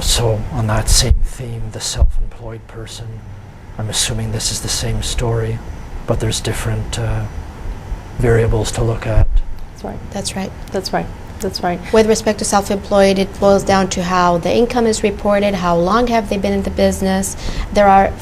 so on that same theme, the self-employed person, I'm assuming this is the same story, but there's different variables to look at. That's right. That's right. That's right. That's right. With respect to self-employed, it boils down to how the income is reported, how long have they been in the business. There are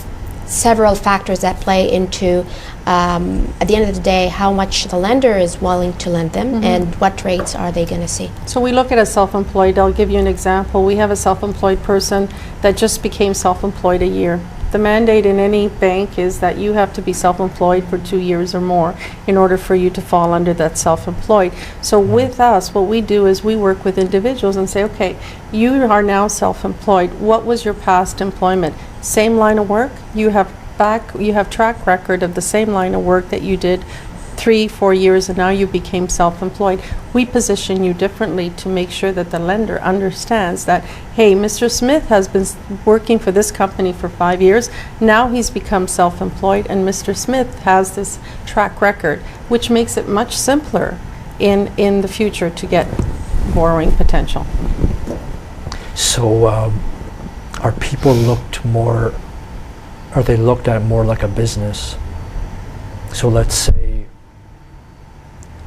several factors that play into, at the end of the day, how much the lender is willing to lend them and what rates are they going to see. So we look at a self-employed. I'll give you an example. We have a self-employed person that just became self-employed a year. The mandate in any bank is that you have to be self-employed for 2 years or more in order for you to fall under that self-employed. So with us, what we do is we work with individuals and say, okay, you are now self-employed. What was your past employment? Same line of work? You have track record of the same line of work that you did 3-4 years, and now you became self-employed. We position you differently to make sure that the lender understands that, hey, Mr. Smith has been working for this company for 5 years. Now he's become self-employed, and Mr. Smith has this track record, which makes it much simpler in the future to get borrowing potential. So are people looked at more like a business? So let's say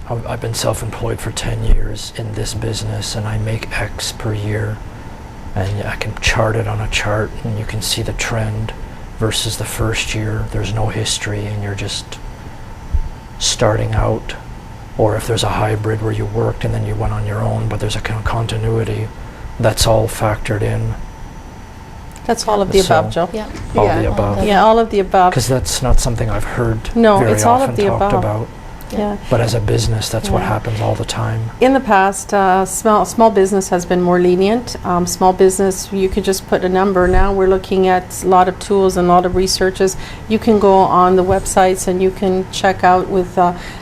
I've been self-employed for 10 years in this business and I make X per year, and I can chart it on a chart and you can see the trend versus the first year. There's no history and you're just starting out. Or if there's a hybrid where you worked and then you went on your own, but there's a kind of continuity, that's all factored in. That's all of the above, Joe. Yeah. All Yeah. the above. Yeah, all of the above. Because that's not something I've heard No, very it's all of often the talked above. about. Yeah. But as a business, that's what Yeah. happens all the time. In the past, small business has been more lenient. Small business, you could just put a number. Now we're looking at a lot of tools and a lot of researches. You can go on the websites and you can check out with,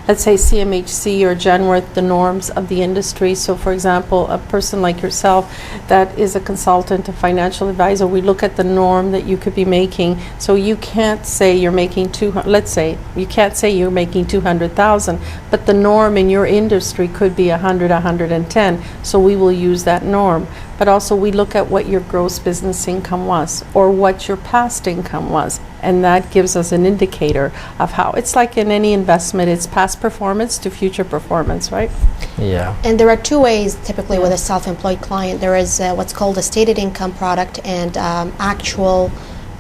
let's say, CMHC or Genworth, the norms of the industry. So, for example, a person like yourself that is a consultant, a financial advisor, we look at the norm that you could be making. So you can't say you're making let's say, you can't say you're making 200,000. But the norm in your industry could be 100, 110. So we will use that norm. But also we look at what your gross business income was or what your past income was. And that gives us an indicator of how, it's like in any investment, it's past performance to future performance, right? Yeah. And there are two ways typically with a self-employed client. There is what's called a stated income product and actual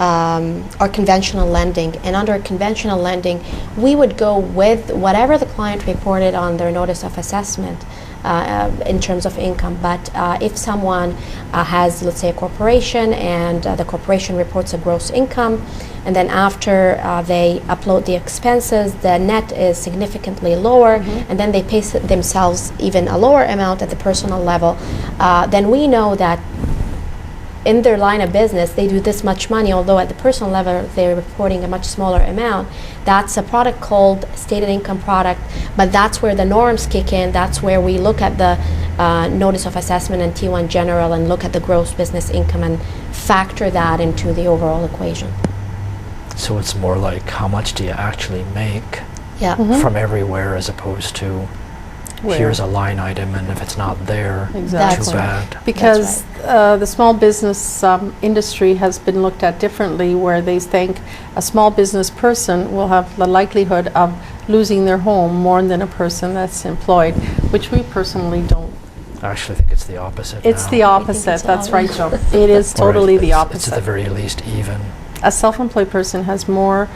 or conventional lending. And under conventional lending, we would go with whatever the client reported on their notice of assessment in terms of income. But if someone has, let's say, a corporation and the corporation reports a gross income, and then after they upload the expenses, the net is significantly lower, and then they pay themselves even a lower amount at the personal level, then we know that in their line of business, they do this much money, although at the personal level, they're reporting a much smaller amount. That's a product called stated income product, but that's where the norms kick in. That's where we look at the notice of assessment and T1 general and look at the gross business income and factor that into the overall equation. So it's more like how much do you actually make Yeah. from everywhere as opposed to here's a line item and if it's not there, Exactly. too bad. Because the small business industry has been looked at differently, where they think a small business person will have the likelihood of losing their home more than a person that's employed, which we personally don't. I actually think it's the opposite It's now. the opposite. it's That's all- right, Joe. It is Or totally the It's at opposite. the very least even. A self-employed person has more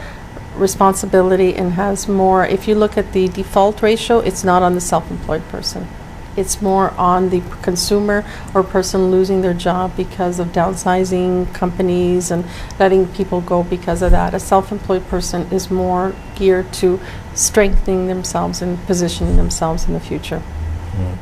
responsibility and has more, if you look at the default ratio, it's not on the self-employed person. It's more on the consumer or person losing their job because of downsizing companies and letting people go because of that. A self-employed person is more geared to strengthening themselves and positioning themselves in the future. Mm.